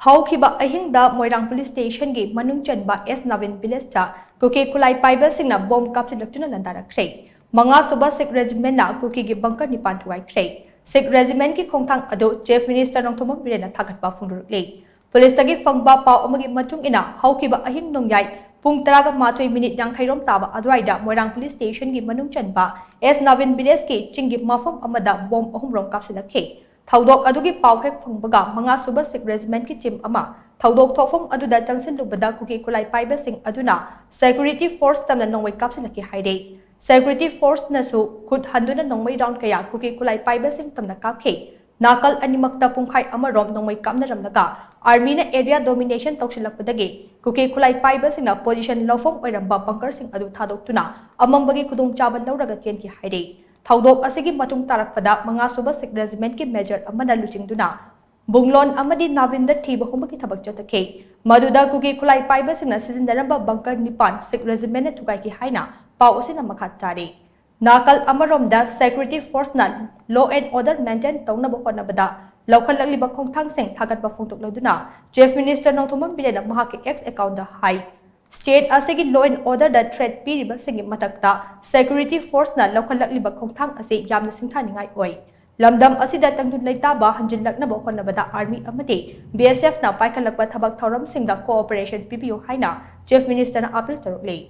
Houkhiba ahing da Moirang Police Station gi manung chanba Nabin village ta Kuki khutlai paiba singna bomb kapshillaktuna laandarakkhre. Manga shuba Sikh Regiment na Kuki gi bunker nipan Thugaikhre. Sikh Regiment ki Khongthang adu Chief Minister Nongthombam Biren na Thagatpa Phongdorakli. Police tagi fangba pau amagi matung ina Houkhiba ahing nongyai pung 13:30 yangkhairom taba adwaida Moirang Police Station gi manung chanba Nabin village ki chingi mafam amada bomb ahumrom kapshilakhe. Thaudok adugi pau hek phangbaga manga suba Sikh Regiment ki chim ama thaudok thofam aduda changsin lubada Kuki khutlai paiba sing aduna security force tamna nongwai kapsilaki haide. Security force nasu khut handuna nongmai round kaya Kuki khutlai paiba sing tamna kapkhe. Nakal animakta pungkhai amarom nongmai kapna ramlaga army na area domination toksilakpadagi Kuki khutlai paiba singna position lofom oiramba bunker sing adu thadoktuna amambagi khudung chaba lauraga chenki haide. Thaudok asigi matung tarakpada manga suba Sikh Regiment ki major amana luchingduna bunglon amadi Nabin da thiba humaki thabak jatakhe maduda Kuki khutlai paiba singna sizindaramba bunker nipan Sikh Regiment na Thugaikhre haina pau asina makhat chare. Nakal amaromda security force na law and order maintain taunaba honabada laukhalakliba Khongthang sing Thagatpa Phongdorakli Chief Minister Nongthombam Biren mahaki X account da hai State asigi law and order da threat piriba singi matakta security force na laukhalakliba Khongthang ase yamna singthaningai oi. Lamdam asida tangdun laitaba hanjinlaknaba honabada army amati BSF na paikhalakpa thabak thoram singda cooperation PPO haina Chief Minister na appeal tarukli.